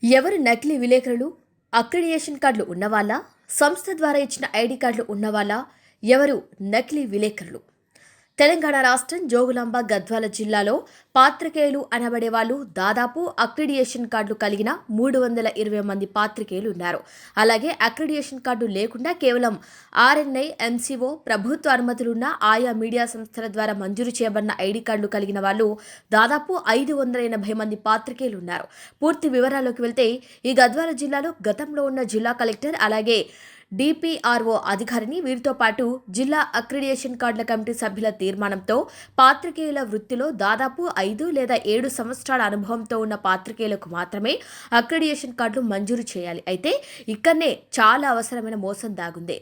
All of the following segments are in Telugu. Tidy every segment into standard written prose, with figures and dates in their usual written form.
ఎవరు నకిలీ విలేకరులు? అక్రిడిటేషన్ కార్డులు ఉన్నవాళ్ళా? సంస్థ ద్వారా ఇచ్చిన ఐడి కార్డులు ఉన్నవాళ్ళా? ఎవరు నకిలీ విలేకరులు? తెలంగాణ రాష్ట్రం జోగులాంబ గద్వాల జిల్లాలో పాత్రికేయులు అనబడే వాళ్ళు దాదాపు అక్రిడిటేషన్ కార్డులు కలిగిన 320 మంది పాత్రికేయులు ఉన్నారు. అలాగే అక్రిడిటేషన్ కార్డు లేకుండా కేవలం ఆర్ఎన్ఐ, ఎంసీఓ, ప్రభుత్వ అనుమతులున్న ఆయా మీడియా సంస్థల ద్వారా మంజూరు చేయబడిన ఐడి కార్డులు కలిగిన వాళ్ళు దాదాపు 580 మంది పాత్రికేయులు ఉన్నారు. పూర్తి వివరాల్లోకి వెళ్తే ఈ గద్వాల జిల్లాలో గతంలో ఉన్న జిల్లా కలెక్టర్ అలాగే డిపిఆర్ఓ అధికారిని వీరితో పాటు జిల్లా అక్రిడిటేషన్ కార్డుల కమిటీ సభ్యుల తీర్మానంతో పాత్రికేయుల వృత్తిలో దాదాపు 5 లేదా 7 సంవత్సరాల అనుభవంతో ఉన్న పాత్రికేయులకు మాత్రమే అక్రిడిటేషన్ కార్డులు మంజూరు చేయాలి. అయితే ఇక్కడనే చాలా అవసరమైన మోసం దాగుంది.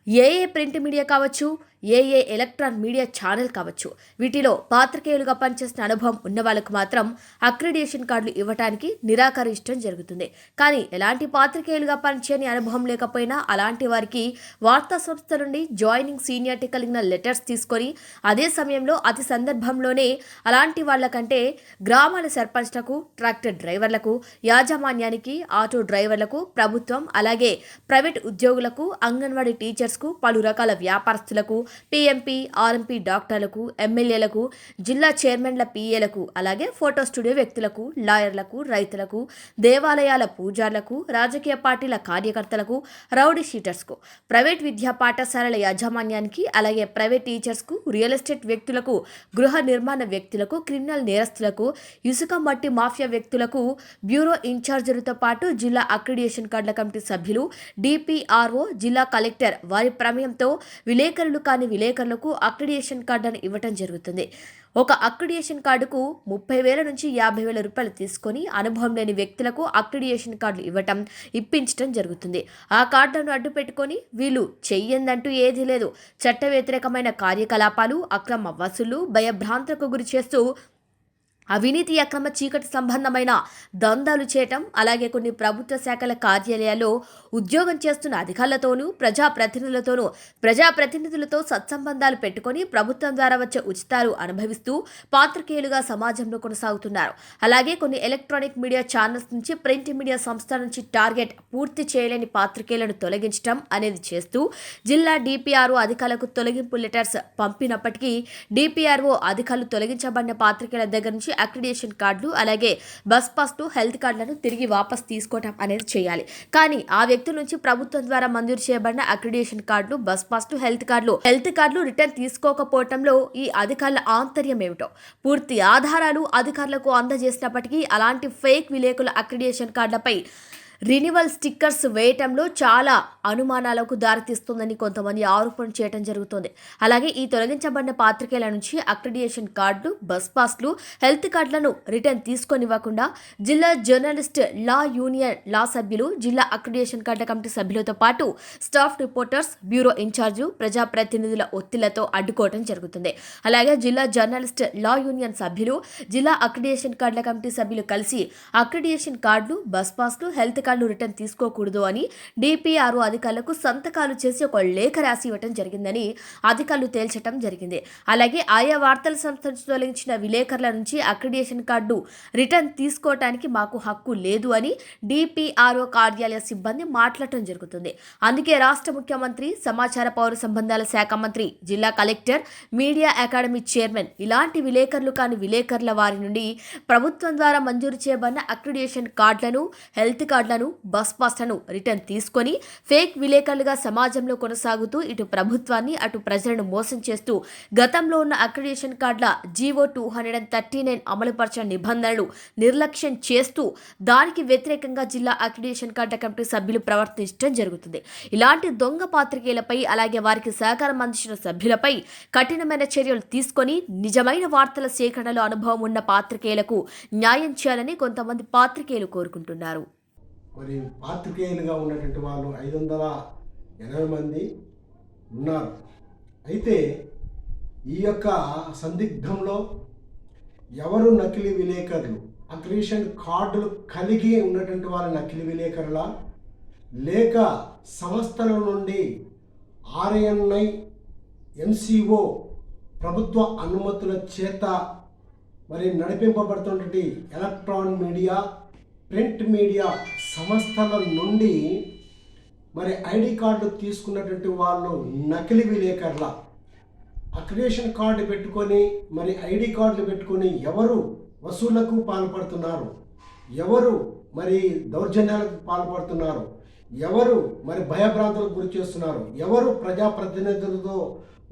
ఏ ప్రింట్ మీడియా కావచ్చు, ఏ ఎలక్ట్రానిక్ మీడియా ఛానల్ కావచ్చు, వీటిలో పాత్రికేయులుగా పనిచేసిన అనుభవం ఉన్న వాళ్ళకు మాత్రం అక్రిడిటేషన్ కార్డులు ఇవ్వడానికి నిరాకరించడం జరుగుతుంది. కానీ ఎలాంటి పాత్రికేయులుగా పనిచేయని అనుభవం లేకపోయినా అలాంటి వారికి వార్తా సంస్థ నుండి జాయినింగ్ సీనియారిటీ కలిగిన లెటర్స్ తీసుకొని అదే సమయంలో అతి సందర్భంలోనే అలాంటి వాళ్ళకంటే గ్రామాల సర్పంచ్లకు, ట్రాక్టర్ డ్రైవర్లకు, యాజమాన్యానికి, ఆటో డ్రైవర్లకు, ప్రభుత్వం అలాగే ప్రైవేట్ ఉద్యోగులకు, అంగన్వాడీ టీచర్స్కు, పలు రకాల వ్యాపారస్తులకు, పీఎంపీ, ఆర్ఎంపీ డాక్టర్లకు, ఎమ్మెల్యేలకు, జిల్లా చైర్మన్ల పీఏలకు, అలాగే ఫోటో స్టూడియో వ్యక్తులకు, లాయర్లకు, రైతులకు, దేవాలయాల పూజార్లకు, రాజకీయ పార్టీల కార్యకర్తలకు, రౌడీ షీటర్స్కు, ప్రైవేట్ విద్యా పాఠశాలల యాజమాన్యానికి, అలాగే ప్రైవేట్ టీచర్స్కు, రియల్ ఎస్టేట్ వ్యక్తులకు, గృహ నిర్మాణ వ్యక్తులకు, క్రిమినల్ నేరస్తులకు, ఇసుక మట్టి మాఫియా వ్యక్తులకు, బ్యూరో ఇన్ఛార్జీలతో పాటు జిల్లా అక్రిడిటేషన్ కార్డుల కమిటీ సభ్యులు, డిపిఆర్ఓ, జిల్లా కలెక్టర్ వారి ప్రమేయంతో విలేకరులు కాని విలేకరులకు అక్రిడిటేషన్ కార్డులను ఇవ్వటం జరుగుతుంది. ఒక అక్రిడిటేషన్ కార్డుకు 30,000 నుంచి 50,000 రూపాయలు తీసుకొని అనుభవం లేని వ్యక్తులకు అక్రిడిటేషన్ కార్డులు ఇప్పించడం జరుగుతుంది. ఆ కార్డులను అడ్డు పెట్టుకొని వీళ్ళు చెయ్యందంటూ ఏదీ లేదు, చట్ట వ్యతిరేకమైన కార్యకలాపాలు, అక్రమ వసూలు, భయభ్రాంతులకు గురి చేస్తూ అవినీతి, అక్రమ, చీకటి సంబంధమైన దందాలు చేయటం, అలాగే కొన్ని ప్రభుత్వ శాఖల కార్యాలయాల్లో ఉద్యోగం చేస్తున్న అధికారులతోనూ, ప్రజాప్రతినిధులతో సత్సంబంధాలు పెట్టుకొని ప్రభుత్వం ద్వారా వచ్చే ఉచితాలు అనుభవిస్తూ పాత్రికేయులుగా సమాజంలో కొనసాగుతున్నారు. అలాగే కొన్ని ఎలక్ట్రానిక్ మీడియా ఛానల్స్ నుంచి, ప్రింట్ మీడియా సంస్థ నుంచి టార్గెట్ పూర్తి చేయలేని పాత్రికేయులను తొలగించడం అనేది చేస్తూ జిల్లా డిపిఆర్ఓ అధికారులకు తొలగింపు లెటర్స్ పంపినప్పటికీ డిపిఆర్ఓ అధికారులు తొలగించబడిన పాత్రికేయుల దగ్గర నుంచి అక్రిడిటేషన్ కార్డులు అలాగే బస్ పాస్లు, హెల్త్ కార్డులను తిరిగి వాపస్ తీసుకోవటం అనేది చేయాలి. కానీ ఆ వ్యక్తుల నుంచి ప్రభుత్వం ద్వారా మంజూరు చేయబడిన అక్రిడిటేషన్ కార్డులు, బస్ పాస్లు, హెల్త్ కార్డులు రిటర్న్ తీసుకోకపోవటంలో ఈ అధికారుల ఆంతర్యం ఏమిటో పూర్తి ఆధారాలు అధికారులకు అందజేసినప్పటికీ అలాంటి ఫేక్ విలేకరుల అక్రిడిటేషన్ కార్డులపై రినివల్ స్టిక్కర్స్ వేయటంలో చాలా అనుమానాలకు దారితీస్తుందని కొంతమంది ఆరోపణ చేయడం జరుగుతుంది. అలాగే ఈ తొలగించబడిన పాత్రికేయుల నుంచి అక్రిడిటేషన్ కార్డులు, బస్ పాస్లు, హెల్త్ కార్డులను రిటర్న్ తీసుకొనివ్వకుండా జిల్లా జర్నలిస్ట్ లా యూనియన్ లా సభ్యులు, జిల్లా అక్రిడిటేషన్ కార్డుల కమిటీ సభ్యులతో పాటు స్టాఫ్ రిపోర్టర్స్, బ్యూరో ఇన్ఛార్జు, ప్రజాప్రతినిధుల ఒత్తిళ్లతో అడ్డుకోవడం జరుగుతుంది. అలాగే జిల్లా జర్నలిస్ట్ లా యూనియన్ సభ్యులు, జిల్లా అక్రిడిటేషన్ కార్డుల కమిటీ సభ్యులు కలిసి అక్రిడిటేషన్ కార్డులు, బస్ పాస్లు, హెల్త్ కార్డులు రిటర్న్ తీసుకోకూడదు అని డిపిఆర్ఓ అధికారులకు సంతకాలు చేసి ఒక లేఖ రాసి ఇవ్వడం జరిగిందని అధికారులు తేల్చడం జరిగింది. అలాగే ఆయా వార్తల సంస్థ నుంచి తొలగించిన విలేకరుల నుంచి అక్రిడిటేషన్ కార్డు రిటర్న్ తీసుకోవటానికి మాకు హక్కు లేదు అని డిపిఆర్ఓ కార్యాలయ సిబ్బంది మాట్లాడటం జరుగుతుంది. అందుకే రాష్ట్ర ముఖ్యమంత్రి, సమాచార పౌర సంబంధాల శాఖ మంత్రి, జిల్లా కలెక్టర్, మీడియా అకాడమీ చైర్మన్ ఇలాంటి విలేకరులు కాని విలేకరుల వారి నుండి ప్రభుత్వం ద్వారా మంజూరు చేయబడిన అక్రిడిటేషన్ కార్డులను, హెల్త్ కార్డులను, బస్ పాస్లను రిటర్న్ తీసుకొని ఫేక్ విలేకరులుగా సమాజంలో కొనసాగుతూ ఇటు ప్రభుత్వాన్ని అటు ప్రజలను మోసం చేస్తూ గతంలో ఉన్న అక్రిడిటేషన్ కార్డుల జీవో 239 అమలుపరిచిన నిబంధనలు నిర్లక్ష్యం చేస్తూ దానికి వ్యతిరేకంగా జిల్లా అక్రిడిటేషన్ కార్డుల కమిటీ సభ్యులు ప్రవర్తించడం జరుగుతుంది. ఇలాంటి దొంగ పాత్రికేయులపై అలాగే వారికి సహకారం అందించిన సభ్యులపై కఠినమైన చర్యలు తీసుకొని నిజమైన వార్తల సేకరణలో అనుభవం ఉన్న పాత్రికేయులకు న్యాయం చేయాలని కొంతమంది పాత్రికేయులు కోరుకుంటున్నారు. మరి పాత్రికేయులుగా ఉన్నటువంటి వాళ్ళు 580 మంది ఉన్నారు. అయితే ఈ యొక్క సందిగ్ధంలో ఎవరు నకిలీ విలేకరులు, అక్రిడిటేషన్ కార్డులు కలిగి ఉన్నటువంటి వాళ్ళ నకిలీ విలేకరుల, లేక సంస్థల నుండి ఆర్ఎన్ఐ, ఎంసీఓ ప్రభుత్వ అనుమతుల చేత మరి నడిపింపబడుతున్నటువంటి ఎలక్ట్రానిక్ మీడియా, ప్రింట్ మీడియా సంస్థల నుండి మరి ఐడి కార్డు తీసుకున్నటువంటి వాళ్ళు నకిలీ విలేకరుల అక్రిడేషన్ కార్డు పెట్టుకొని మరి ఐడి కార్డులు పెట్టుకొని ఎవరు వసూళ్లకు పాల్పడుతున్నారు, ఎవరు మరి దౌర్జన్యాలకు పాల్పడుతున్నారు, ఎవరు మరి భయభ్రాంతులకు గురి చేస్తున్నారు, ఎవరు ప్రజాప్రతినిధులతో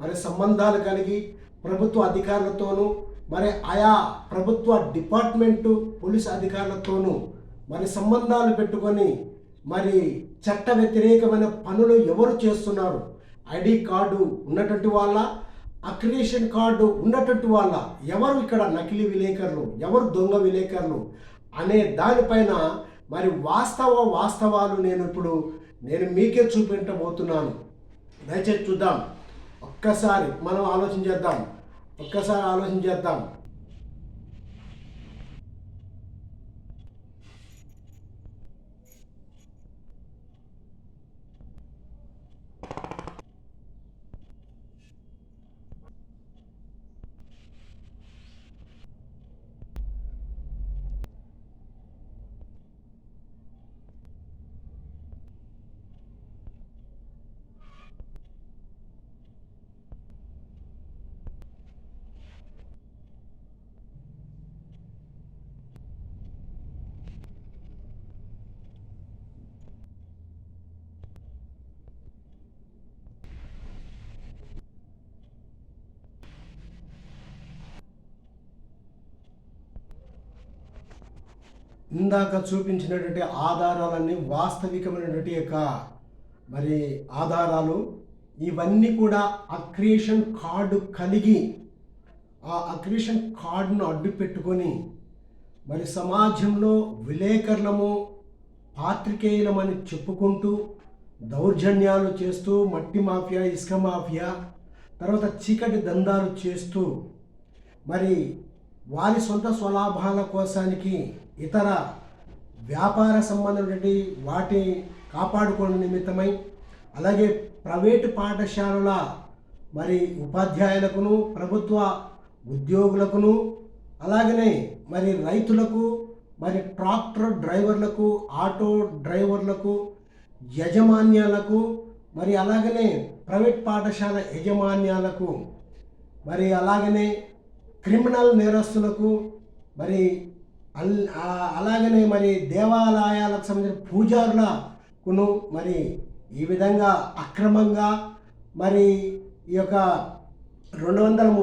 మరి సంబంధాలు కలిగి ప్రభుత్వ అధికారులతోనూ మరి ఆయా ప్రభుత్వ డిపార్ట్మెంటు పోలీస్ అధికారులతోనూ మరి సంబంధాలు పెట్టుకొని మరి చట్ట వ్యతిరేకమైన పనులు ఎవరు చేస్తున్నారు, ఐడి కార్డు ఉన్నటువంటి వాళ్ళ, అక్రిడేషన్ కార్డు ఉన్నటువంటి వాళ్ళ, ఎవరు ఇక్కడ నకిలీ విలేకరులు, ఎవరు దొంగ విలేకరులు అనే దానిపైన మరి వాస్తవాలు నేను మీకే చూపించబోతున్నాను. దయచేసి చూద్దాం, ఒక్కసారి మనం ఆలోచన చేద్దాం. ఇందాక చూపించినటువంటి ఆధారాలన్నీ వాస్తవికమైనటువంటి యొక్క మరి ఆధారాలు. ఇవన్నీ కూడా అక్రిడేషన్ కార్డు కలిగి ఆ అక్రిడేషన్ కార్డును అడ్డు పెట్టుకొని మరి సమాజంలో విలేకరులము, పాత్రికేయులమని చెప్పుకుంటూ దౌర్జన్యాలు చేస్తూ మట్టి మాఫియా, ఇసుక మాఫియా, తర్వాత చీకటి దందాలు చేస్తూ మరి వారి సొంత స్వలాభాల కోసానికి ఇతర వ్యాపార సంబంధమైనటువంటి వాటి కాపాడుకోవడం నిమిత్తమై, అలాగే ప్రైవేటు పాఠశాలల మరి ఉపాధ్యాయులకును, ప్రభుత్వ ఉద్యోగులకును, అలాగనే మరి రైతులకు, మరి ట్రాక్టర్ డ్రైవర్లకు, ఆటో డ్రైవర్లకు, యజమాన్యాలకు, మరి అలాగనే ప్రైవేట్ పాఠశాల యజమాన్యాలకు, మరి అలాగనే క్రిమినల్ నేరస్తులకు, మరి అలాగనే మరి దేవాలయాలకు సంబంధించిన పూజారులకును మరి ఈ విధంగా అక్రమంగా మరి ఈ యొక్క 230